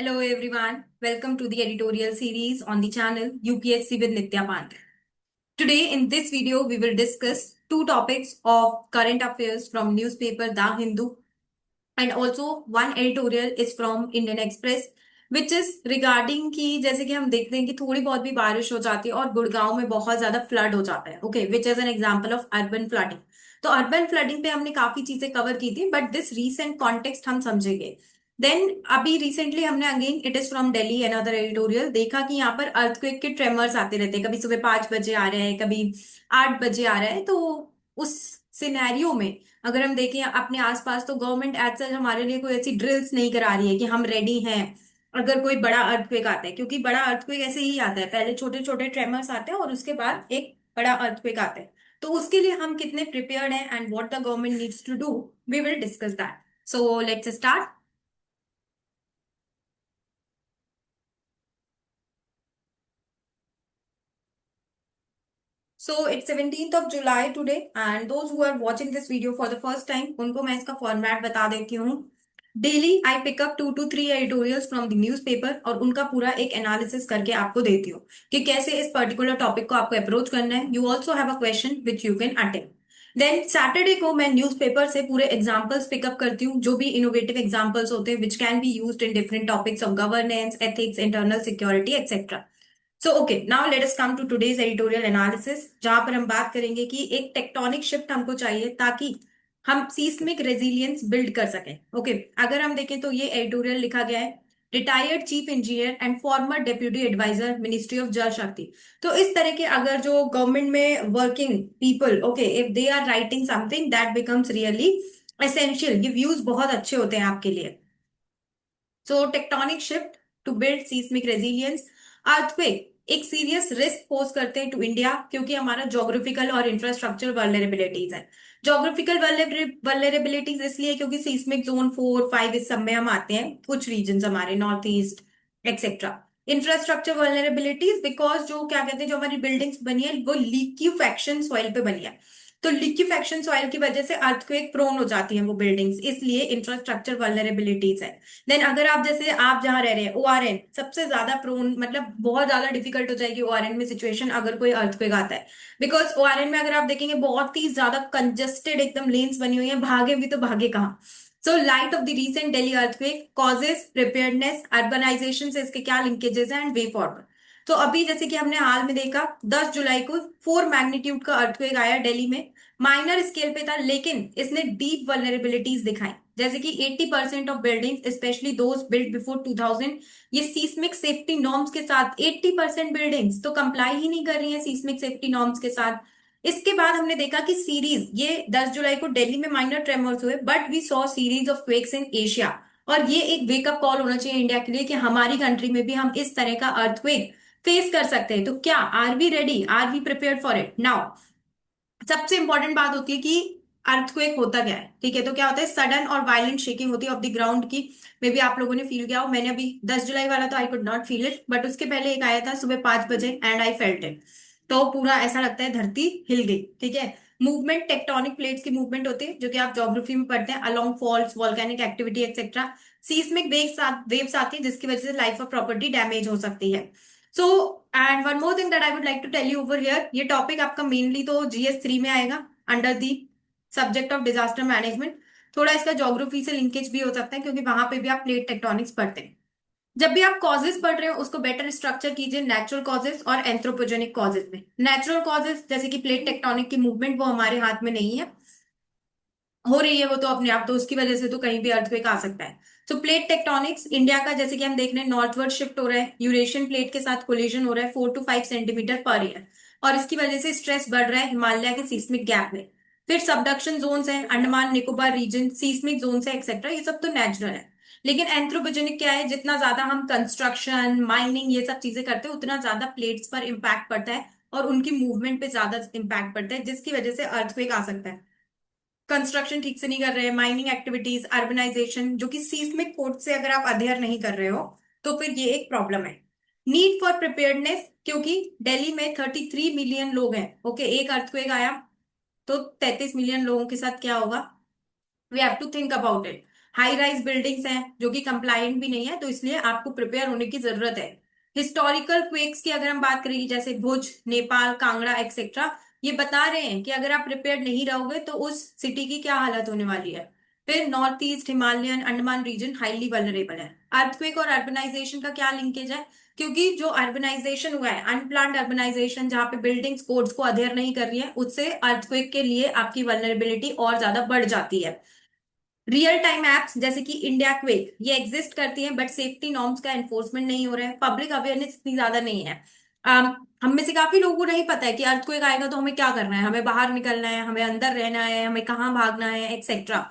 Hello everyone, welcome to the editorial series on the channel UPSC with Nitya Pandey. Today in this video we will discuss two topics of current affairs from newspaper The Hindu and also one editorial is from Indian Express which is regarding कि जैसे कि हम देखते हैं कि थोड़ी बहुत भी बारिश हो जाती है और गुड़गांव में बहुत ज्यादा फ्लड हो जाता है okay which is an example of urban flooding. तो अर्बन फ्लडिंग पे हमने काफी चीजें कवर की थी बट दिस रीसेंट कॉन्टेक्स्ट हम समझेंगे। देन अभी रिसेंटली हमने again it is from Delhi another editorial देखा कि यहाँ पर अर्थक्वेक के ट्रेमर्स आते रहते हैं, कभी सुबह 5 बजे आ रहे हैं, कभी 8 बजे आ रहा है। तो उस सिनेरियो में अगर हम देखें अपने आसपास तो गवर्नमेंट एज सच हमारे लिए कोई ऐसी ड्रिल्स नहीं करा रही है कि हम रेडी हैं अगर कोई बड़ा अर्थक्वेक आता है, क्योंकि बड़ा अर्थक्वेक ऐसे ही आता है, पहले छोटे छोटे ट्रेमर्स आते हैं और उसके बाद एक बड़ा अर्थक्वेक आता है। तो उसके लिए हम कितने प्रिपेयर्ड हैं and what the government needs to do, we will discuss that. So let's start. So it's 17th of July today and those who are watching this video for the first time उनको मैं इसका format बता देती हूँ। Daily I pickup 2 to 3 editorials from the newspaper और उनका पूरा एक एनालिसिस करके आपको देती हूँ कि कैसे इस पर्टिकुलर टॉपिक को आपको अप्रोच करना है। You also have a question which you can attempt. Then Saturday को मैं न्यूज़पेपर से पूरे एग्जाम्पल्स पिकअप करती हूँ जो भी इनोवेटिव एग्जाम्पल्स होते हैं which can be used in different topics of governance, ethics, internal security etcetera. So okay now let us come to today's editorial analysis जहां पर हम बात करेंगे कि एक टेक्टोनिक शिफ्ट हमको चाहिए ताकि हम सीस्मिक रेजिलियंस बिल्ड कर सकें। ओके अगर हम देखें तो ये एडिटोरियल लिखा गया है retired chief engineer and former deputy adviser ministry of Jal Shakti. तो इस तरह के अगर जो गवर्नमेंट में working people okay if they are writing something that becomes really essential, ये व्यूज बहुत अच्छे होते हैं आपके लिए। So tectonic shift to build seismic resilience. Earthquake एक सीरियस रिस्क पोज करते हैं टू इंडिया क्योंकि हमारा ज्योग्राफिकल और इंफ्रास्ट्रक्चर वर्नरेबिलिटीज है। ज्योग्राफिकल वर्नरेबिलिटीज इसलिए क्योंकि सीस्मिक जोन 4, 5 इस सब में हम आते हैं, कुछ रीजन हमारे north east etcetera. Infrastructure vulnerabilities because जो क्या कहते हैं जो हमारी बिल्डिंग्स बनी है वो लिक्यूफेक्शन सॉइल पे बनी है। तो लिक्यूफेक्शन सॉइल की वजह से अर्थक्वेक प्रोन हो जाती हैं वो बिल्डिंग्स, इसलिए इंफ्रास्ट्रक्चर वर्नरेबिलिटीज है। देन अगर आप जैसे आप जहां रह रहे हैं ओआरएन सबसे ज्यादा प्रोन, मतलब बहुत ज्यादा डिफिकल्ट हो जाएगी ओआरएन में सिचुएशन अगर कोई अर्थक्वेक आता है। बिकॉज ओआरएन में अगर आप देखेंगे बहुत ही ज्यादा कंजेस्टेड एकदम लेन्स बनी हुई है, भागे भी तो भागे कहाँ। So light of the recent Delhi earthquake causes preparedness urbanisation से इसके क्या लिंकेजेस हैं एंड वे फॉरवर्ड। तो अभी जैसे कि हमने हाल में देखा 10 जुलाई को 4 मैग्नीट्यूड का अर्थक्वेक आया दिल्ली में। माइनर स्केल पे था लेकिन इसने डीप वल्नरेबिलिटीज दिखाई, जैसे कि 80% of building specially those built before 2000 ये सीस्मिक सेफ्टी नॉर्म्स के साथ 80% बिल्डिंग्स तो कंप्लाई ही नहीं कर रही हैं सीस्मिक सेफ्टी नॉर्म्स के साथ। इसके बाद हमने देखा कि सीरीज ये 10 जुलाई को दिल्ली में माइनर ट्रेमर्स हुए but we saw series of quakes in Asia. और ये एक वेकअप कॉल होना चाहिए इंडिया के लिए कि हमारी कंट्री में भी हम इस तरह का अर्थक्वेक फेस कर सकते हैं। तो क्या are we ready, are we prepared for it now. सबसे इंपॉर्टेंट बात होती है कि अर्थक्वेक होता क्या है, ठीक है। तो क्या होता है सडन और वायलेंट शेकिंग होती है ऑफ द ग्राउंड की। मे बी आप लोगों ने फील किया हो, मैंने अभी 10 जुलाई वाला तो I could not feel it but उसके पहले एक आया था सुबह 5 बजे एंड आई फेल्ट इट। तो पूरा ऐसा लगता है धरती हिल गई, ठीक है। मूवमेंट टेक्टोनिक प्लेट्स की मूवमेंट होती है जो कि आप ज्योग्राफी में पढ़ते हैं, along faults volcanic activity etcetera. Seismic waves आती है जिसकी वजह से लाइफ ऑफ प्रॉपर्टी डैमेज हो सकती है। So and one more thing that I would like to tell you over here, ये टॉपिक आपका मेनली तो GS 3 में आएगा under the subject of disaster management. थोड़ा इसका ज्योग्राफी से लिंकेज भी हो सकता है क्योंकि वहां पे भी आप प्लेट टेक्टोनिक्स पढ़ते हैं। जब भी आप कॉजेस पढ़ रहे हो उसको बेटर स्ट्रक्चर कीजिए नेचुरल कॉजेस और एंथ्रोपोजेनिक कॉजेस में। नेचुरल कॉजेस जैसे कि प्लेट टेक्टोनिक की मूवमेंट वो हमारे हाथ में नहीं है, हो रही है वो तो अपने आप, तो उसकी वजह से तो कहीं भी अर्थक्वेक आ सकता है। तो प्लेट टेक्टोनिक्स इंडिया का जैसे कि हम देख रहे हैं नॉर्थवर्ड शिफ्ट हो रहा है, यूरेशियन प्लेट के साथ कोलिजन हो रहा है 4 to 5 सेंटीमीटर पर ईयर और इसकी वजह से स्ट्रेस बढ़ रहा है हिमालय के सीस्मिक गैप में। फिर सबडक्शन जोन्स है, Andaman Nicobar region seismic zones है एक्सेट्रा, ये सब तो नेचुरल है। लेकिन एंथ्रोपोजेनिक क्या है, जितना ज्यादा हम कंस्ट्रक्शन माइनिंग ये सब चीजें करते हैं उतना ज्यादा प्लेट्स पर इम्पैक्ट पड़ता है और उनकी मूवमेंट पे ज्यादा इम्पैक्ट पड़ता है जिसकी वजह से अर्थक्वेक आ सकता है। कंस्ट्रक्शन ठीक से नहीं कर रहे हैं, माइनिंग एक्टिविटीज, अर्बनाइजेशन जो कि सीस्मिक कोड से अगर आप अध्ययन नहीं कर रहे हो तो फिर ये एक प्रॉब्लम है। नीड फॉर प्रिपेयर्डनेस क्योंकि दिल्ली में 33 मिलियन लोग हैं, ओके एक अर्थक्वेक आया तो 33 मिलियन लोगों के साथ क्या होगा, we have to think about it. High rise buildings हैं जो कि कंप्लायंट भी नहीं है, तो इसलिए आपको प्रिपेयर होने की जरूरत है। हिस्टोरिकल क्वेक्स की अगर हम बात करें, जैसे भुज, नेपाल, कांगड़ा एक्सेट्रा, ये बता रहे हैं कि अगर आप प्रिपेयर नहीं रहोगे तो उस सिटी की क्या हालत होने वाली है। फिर north east, Himalayan, Andaman region highly vulnerable है। अर्थक्वेक और अर्बनाइजेशन का क्या लिंकेज है? क्योंकि जो अर्बनाइजेशन हुआ है, अनप्लान्ड अर्बनाइजेशन, जहां पे बिल्डिंग्स कोड्स को अधेयर नहीं कर रही है, उससे अर्थक्वेक के लिए आपकी वल्नरेबिलिटी और ज्यादा बढ़ जाती है। रियल टाइम एप्स जैसे कि इंडिया क्विक ये एग्जिस्ट करती हैं, बट सेफ्टी नॉर्म्स का एनफोर्समेंट नहीं हो रहा है, पब्लिक अवेयरनेस इतनी ज्यादा नहीं है। हम में से काफी लोगों को नहीं पता है कि अर्थक्वेक आएगा तो हमें क्या करना है, हमें बाहर निकलना है, हमें अंदर रहना है, हमें कहाँ भागना है, एक्सेट्रा।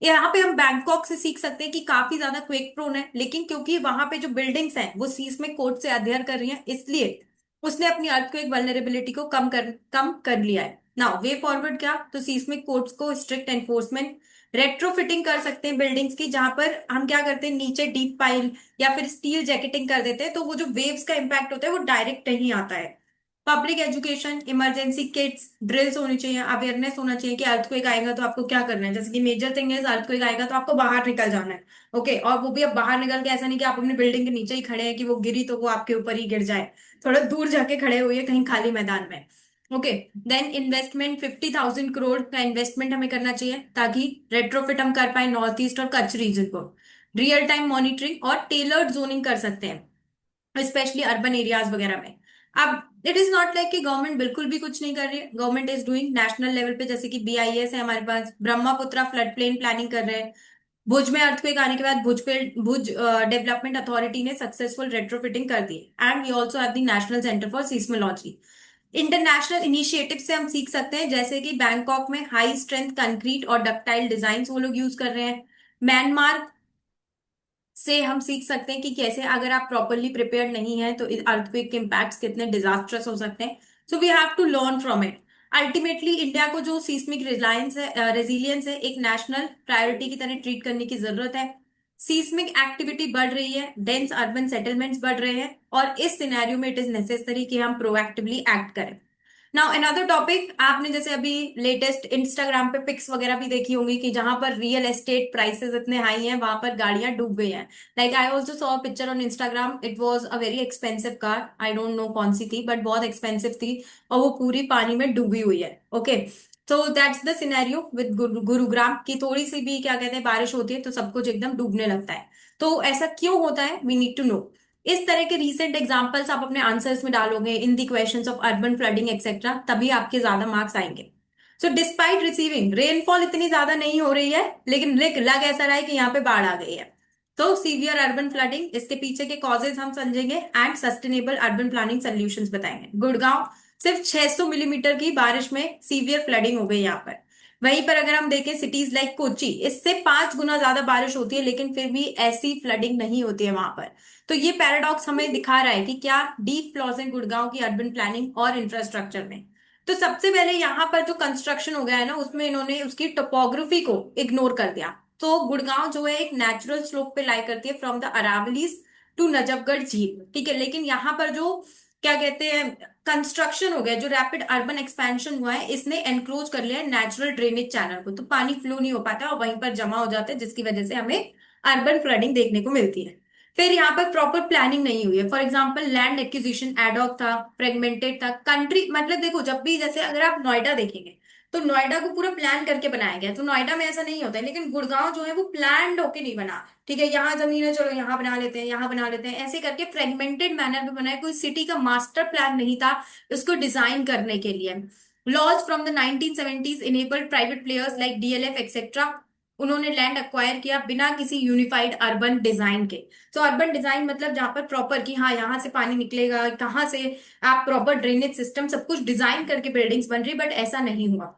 यहाँ पे हम बैंकॉक से सीख सकते हैं कि काफी ज्यादा क्वेक प्रोन है, लेकिन क्योंकि वहां पे जो बिल्डिंग्स हैं वो सीस्मिक कोड से अध्ययन कर रही हैं, इसलिए उसने अपनी अर्थक्वेक वल्नरेबिलिटी को कम कर लिया है। नाउ वे फॉरवर्ड क्या? तो सीस्मिक कोड्स को स्ट्रिक्ट एनफोर्समेंट, रेट्रोफिटिंग कर सकते हैं बिल्डिंग्स की, जहां पर हम क्या करते हैं, नीचे डीप पाइल या फिर स्टील जैकेटिंग कर देते हैं, तो वो जो वेव्स का इम्पैक्ट होता है वो डायरेक्ट नहीं आता है। Public education, emergency kits, drills होनी चाहिए, अवेयरनेस होना चाहिए कि अर्थक्वेक आएगा तो आपको क्या करना है। जैसे कि मेजर थिंग है, अर्थक्वेक आएगा तो आपको बाहर निकल जाना है। ओके, और वो भी अब बाहर निकल के ऐसा नहीं कि आप अपनी बिल्डिंग के नीचे ही खड़े हैं कि वो गिरी तो वो आपके ऊपर ही गिर जाए, थोड़ा दूर जाके खड़े हुए कहीं खाली मैदान में। ओके, देन इन्वेस्टमेंट, 50,000 करोड़ का इन्वेस्टमेंट हमें करना चाहिए ताकि रेट्रोफिट हम कर पाए नॉर्थ ईस्ट और कच्छ रीजन को। रियल टाइम मॉनिटरिंग और टेलर्ड जोनिंग कर सकते हैं, स्पेशली अर्बन एरियाज वगैरह में। अब इट इज नॉट लाइक कि गवर्नमेंट बिल्कुल भी कुछ नहीं कर रही है, government is doing national level पे, जैसे कि बीआईएस है हमारे पास, ब्रह्मपुत्रा फ्लड प्लेन प्लानिंग कर रहे हैं। भुज में अर्थक्वेक आने के बाद भुज डेवलपमेंट अथॉरिटी ने सक्सेसफुल रेट्रोफिटिंग कर दी, and we also have the national centre for seismology. International initiative से हम सीख सकते हैं, जैसे कि बैंकॉक में हाई स्ट्रेंथ कंक्रीट और डक्टाइल डिजाइन वो लोग यूज कर रहे हैं। म्यांमार से हम सीख सकते हैं कि कैसे अगर आप प्रॉपरली प्रिपेयर्ड नहीं है तो अर्थक्वेक के इम्पैक्ट्स कितने डिजास्ट्रस हो सकते हैं। So we have to learn from it. Ultimately India को जो सीस्मिक रिलायंस है, रेजिलियंस है, एक नेशनल प्रायोरिटी की तरह ट्रीट करने की जरूरत है। सीस्मिक एक्टिविटी बढ़ रही है, डेंस अर्बन सेटलमेंट्स बढ़ रहे हैं, और इस सिनेरियो में इट इज नेसेसरी कि हम प्रोएक्टिवली एक्ट करें। नाउ अनदर टॉपिक, आपने जैसे अभी लेटेस्ट इंस्टाग्राम पे पिक्स वगैरह भी देखी होंगी कि जहां पर रियल एस्टेट प्राइसेस इतने हाई हैं, वहां पर गाड़ियां डूब गई हैं। Like I also saw picture on Instagram, it was a very expensive car, I don't know कौन सी थी, बट बहुत एक्सपेंसिव थी, और वो पूरी पानी में डूबी हुई है। ओके, तो that's the scenario with Gurugram की, थोड़ी सी भी क्या कहते हैं बारिश होती है तो सब कुछ एकदम डूबने लगता है। तो ऐसा क्यों होता है, वी नीड टू नो। इस तरह के रीसेंट एग्जांपल्स आप अपने आंसर्स में डालोगे in the questions of urban flooding etcetera, तभी आपके ज्यादा मार्क्स आएंगे। सो डिस्पाइट रिसीविंग रेनफॉल इतनी ज्यादा नहीं हो रही है, लेकिन लग ऐसा रहा है कि यहाँ पे बाढ़ आ गई है। तो सीवियर अर्बन फ्लडिंग, इसके पीछे के कॉजेज हम समझेंगे and sustainable urban planning solutions बताएंगे। गुड़गांव, सिर्फ 600 मिलीमीटर की बारिश में सीवियर फ्लडिंग हो गई यहाँ पर। वहीं पर अगर हम देखें सिटीज लाइक कोची, इससे 5 गुना ज्यादा बारिश होती है, लेकिन फिर भी ऐसी फ्लडिंग नहीं होती है वहां पर। तो ये पैराडॉक्स हमें दिखा रहा है कि क्या डीप फ्लॉज है गुड़गांव की अर्बन प्लानिंग और इंफ्रास्ट्रक्चर में। तो सबसे पहले यहाँ पर जो कंस्ट्रक्शन हो गया है ना, उसमें इन्होंने उसकी टोपोग्राफी को इग्नोर कर दिया। तो गुड़गांव जो है एक नेचुरल स्लोप पे लाई करती है from the Aravallis to Najafgarh झील, ठीक है, लेकिन यहाँ पर जो क्या कहते हैं कंस्ट्रक्शन हो गया, जो रैपिड अर्बन एक्सपेंशन हुआ है, इसने एनक्रोच कर लिया है नेचुरल ड्रेनेज चैनल को, तो पानी फ्लो नहीं हो पाता और वहीं पर जमा हो जाता है, जिसकी वजह से हमें अर्बन फ्लडिंग देखने को मिलती है। फिर यहाँ पर प्रॉपर प्लानिंग नहीं हुई है, for example land acquisition ad hoc था, फ्रेगमेंटेड था, कंट्री मतलब देखो जब भी, जैसे अगर आप नोएडा देखेंगे तो नोएडा को पूरा प्लान करके बनाया गया, तो नोएडा में ऐसा नहीं होता है, लेकिन गुड़गांव जो है वो प्लान होके नहीं बना। ठीक है, यहाँ जमीन है, चलो यहाँ बना लेते हैं, यहाँ बना लेते हैं, ऐसे करके फ्रेगमेंटेड मैनर में बनाया, कोई सिटी का मास्टर प्लान नहीं था उसको डिजाइन करने के लिए। Laws from the 1970s enabled private players like DLF etcetera, उन्होंने लैंड अक्वायर किया बिना किसी यूनिफाइड अर्बन डिजाइन के। तो अर्बन डिजाइन मतलब जहां पर प्रॉपर कि हाँ यहाँ से पानी निकलेगा, कहाँ से आप प्रॉपर ड्रेनेज सिस्टम सब कुछ डिजाइन करके बिल्डिंग्स बन रही, बट ऐसा नहीं हुआ।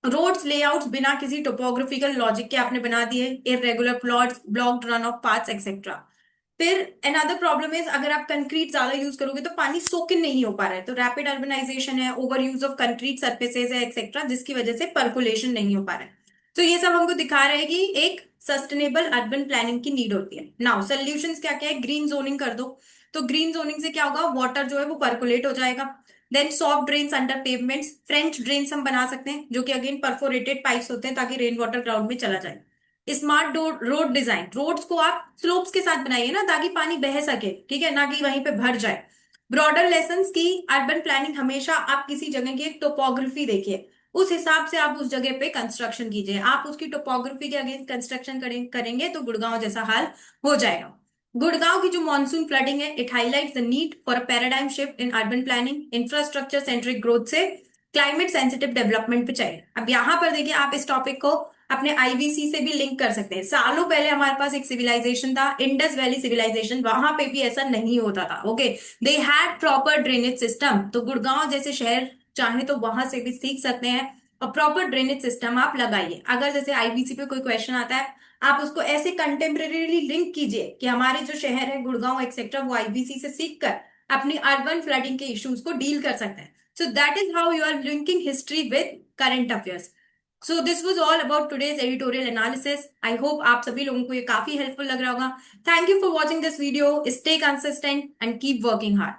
रोड्स लेआउट्स बिना किसी टोपोग्राफिकल लॉजिक के आपने बना दिए, irregular plots, blocked run of paths etcetera. फिर अनदर प्रॉब्लम इज, अगर आप कंक्रीट ज्यादा यूज करोगे तो पानी सोक इन नहीं हो पा रहा है, तो रैपिड अर्बनाइजेशन है, over use of concrete surfaces है एक्सेट्रा, जिसकी वजह से पर्कुलेशन नहीं हो पा रहा है। तो ये सब हमको दिखा रहा है कि एक सस्टेनेबल अर्बन प्लानिंग की नीड होती है। नाउ सोल्यूशंस क्या क्या है, ग्रीन जोनिंग कर दो। तो ग्रीन जोनिंग से क्या होगा, वाटर जो है वो पर्कुलेट हो जाएगा। Then soft drains under pavements, French drains हम बना सकते हैं, जो कि अगेन परफोरेटेड पाइप्स होते हैं ताकि रेन वाटर ग्राउंड में चला जाए। स्मार्ट रोड डिजाइन, रोड्स को आप स्लोप्स के साथ बनाइए ना, ताकि पानी बह सके, ठीक है, ना कि वहीं पे भर जाए। ब्रॉडर लेसन्स की अर्बन प्लानिंग, हमेशा आप किसी जगह की टोपोग्राफी देखिए, उस हिसाब से आप उस जगह पे कंस्ट्रक्शन कीजिए। आप उसकी टोपोग्राफी के अगेंस्ट कंस्ट्रक्शन करेंगे तो गुड़गांव जैसा हाल हो जाएगा। गुड़गांव की जो मॉनसून फ्लडिंग है, it highlights the need for a paradigm shift in urban planning, infrastructure centric growth से क्लाइमेट सेंसिटिव डेवलपमेंट पे चाहिए। अब यहाँ पर देखिए, आप इस टॉपिक को अपने आईवीसी से भी लिंक कर सकते हैं। सालों पहले हमारे पास एक सिविलाइजेशन था, इंडस वैली सिविलाइजेशन, वहां पे भी ऐसा नहीं होता था। Okay, they had proper drainage system. तो गुड़गांव जैसे शहर चाहे तो वहां से भी सीख सकते हैं, और प्रॉपर ड्रेनेज सिस्टम आप लगाइए। अगर जैसे आईबीसी पे कोई क्वेश्चन आता है, आप उसको ऐसे कंटेम्परेरीली लिंक कीजिए कि हमारे जो शहर है गुड़गांव एक्सेट्रा, वो आईबीसी से सीख कर अपनी अर्बन फ्लडिंग के इश्यूज को डील कर सकते हैं। So that is how you are linking history with current affairs. So this was all about today's editorial analysis. I hope आप सभी लोगों को ये काफी हेल्पफुल लग रहा होगा। Thank you for watching this video. Stay consistent and keep working hard.